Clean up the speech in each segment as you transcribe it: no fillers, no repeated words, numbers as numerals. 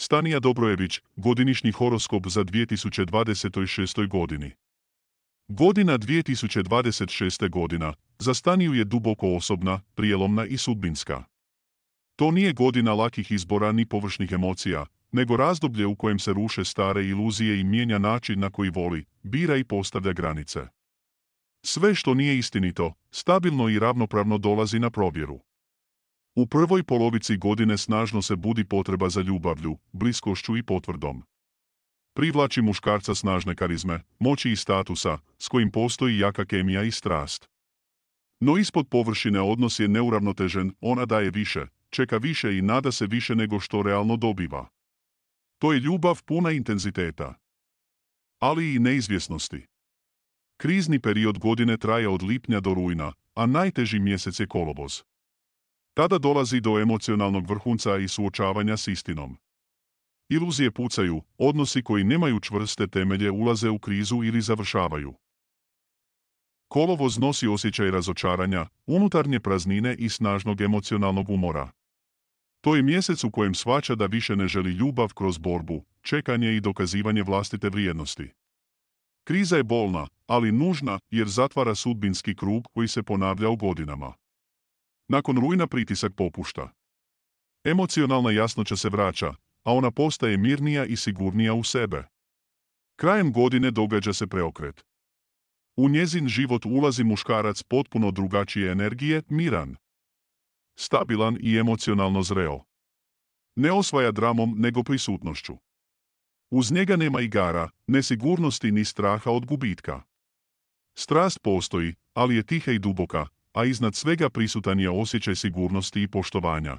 Stanija Dobrojević, godinišnji horoskop za 2026. godini. Godina 2026. godina za Staniju je duboko osobna, prijelomna i sudbinska. To nije godina lakih izbora ni površnih emocija, nego razdoblje u kojem se ruše stare iluzije i mijenja način na koji voli, bira i postavlja granice. Sve što nije istinito, stabilno i ravnopravno dolazi na provjeru. U prvoj polovici godine snažno se budi potreba za ljubavlju, bliskošću i potvrdom. Privlači muškarca snažne karizme, moći i statusa, s kojim postoji jaka kemija i strast. No ispod površine odnos je neuravnotežen, ona daje više, čeka više i nada se više nego što realno dobiva. To je ljubav puna intenziteta, ali i neizvjesnosti. Krizni period godine traje od lipnja do rujna, a najteži mjesec je kolovoz. Tada dolazi do emocionalnog vrhunca i suočavanja s istinom. Iluzije pucaju, odnosi koji nemaju čvrste temelje ulaze u krizu ili završavaju. Kolovoz nosi osjećaj razočaranja, unutarnje praznine i snažnog emocionalnog umora. To je mjesec u kojem shvaća da više ne želi ljubav kroz borbu, čekanje i dokazivanje vlastite vrijednosti. Kriza je bolna, ali nužna jer zatvara sudbinski krug koji se ponavlja u godinama. Nakon rujna pritisak popušta. Emocionalna jasnoća se vraća, a ona postaje mirnija i sigurnija u sebe. Krajem godine događa se preokret. U njezin život ulazi muškarac potpuno drugačije energije, miran, stabilan i emocionalno zreo. Ne osvaja dramom nego prisutnošću. Uz njega nema igara, nesigurnosti ni straha od gubitka. Strast postoji, ali je tiha i duboka, a iznad svega prisutan je osjećaj sigurnosti i poštovanja.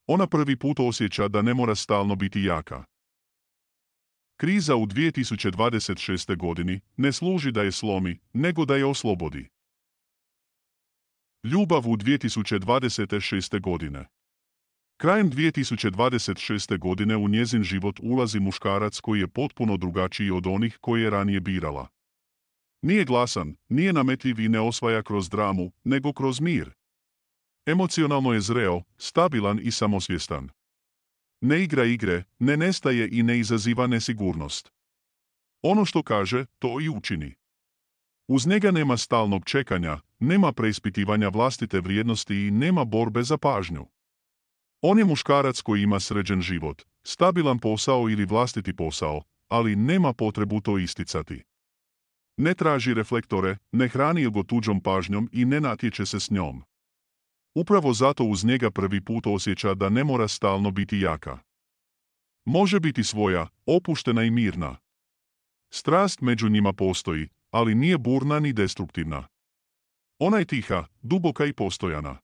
Ona prvi put osjeća da ne mora stalno biti jaka. Kriza u 2026. godini ne služi da je slomi, nego da je oslobodi. Ljubav u 2026. godine. Krajem 2026. godine u njezin život ulazi muškarac koji je potpuno drugačiji od onih koje je ranije birala. Nije glasan, nije nametljiv i ne osvaja kroz dramu, nego kroz mir. Emocionalno je zreo, stabilan i samosvjestan. Ne igra igre, ne nestaje i ne izaziva nesigurnost. Ono što kaže, to i učini. Uz njega nema stalnog čekanja, nema preispitivanja vlastite vrijednosti i nema borbe za pažnju. On je muškarac koji ima sređen život, stabilan posao ili vlastiti posao, ali nema potrebu to isticati. Ne traži reflektore, ne hrani ga tuđom pažnjom i ne natječe se s njom. Upravo zato uz njega prvi put osjeća da ne mora stalno biti jaka. Može biti svoja, opuštena i mirna. Strast među njima postoji, ali nije burna ni destruktivna. Ona je tiha, duboka i postojana.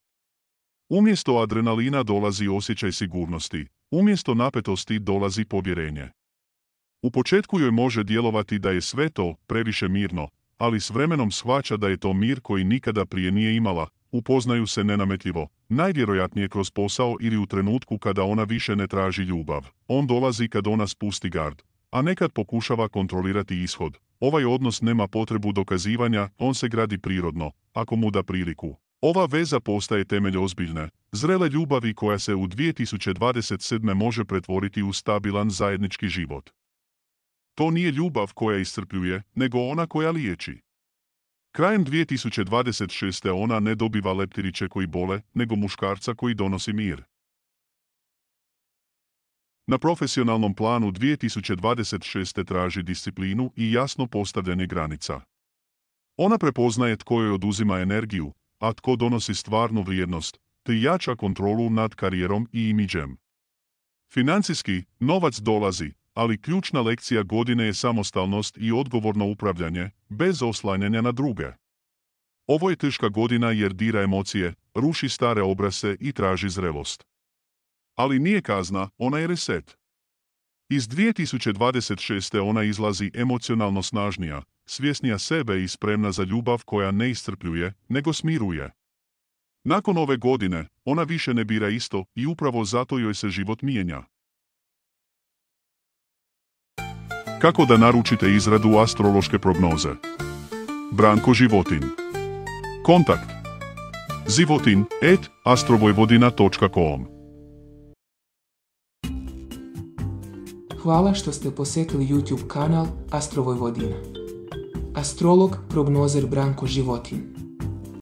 Umjesto adrenalina dolazi osjećaj sigurnosti, umjesto napetosti dolazi povjerenje. U početku joj može djelovati da je sve to previše mirno, ali s vremenom shvaća da je to mir koji nikada prije nije imala, upoznaju se nenametljivo, najvjerojatnije kroz posao ili u trenutku kada ona više ne traži ljubav. On dolazi kad ona spusti gard, a nekad pokušava kontrolirati ishod. Ovaj odnos nema potrebu dokazivanja, on se gradi prirodno, ako mu da priliku. Ova veza postaje temelj ozbiljne, zrele ljubavi koja se u 2027. može pretvoriti u stabilan zajednički život. To nije ljubav koja iscrpljuje, nego ona koja liječi. Krajem 2026. ona ne dobiva leptiriće koji bole, nego muškarca koji donosi mir. Na profesionalnom planu 2026. traži disciplinu i jasno postavljanje granica. Ona prepoznaje tko joj oduzima energiju, a tko donosi stvarnu vrijednost, te jača kontrolu nad karijerom i imidžem. Financijski, novac dolazi, ali ključna lekcija godine je samostalnost i odgovorno upravljanje, bez oslanjanja na druge. Ovo je teška godina jer dira emocije, ruši stare obrase i traži zrelost. Ali nije kazna, ona je reset. Iz 2026. ona izlazi emocionalno snažnija, svjesnija sebe i spremna za ljubav koja ne iscrpljuje, nego smiruje. Nakon ove godine, ona više ne bira isto i upravo zato joj se život mijenja. Kako da naručite izradu astrološke prognoze? Branko Životin. Kontakt životin@astrovojvodina.com Hvala što ste posjetili YouTube kanal Astro Vojvodina. Astrolog, prognozer Branko Životin.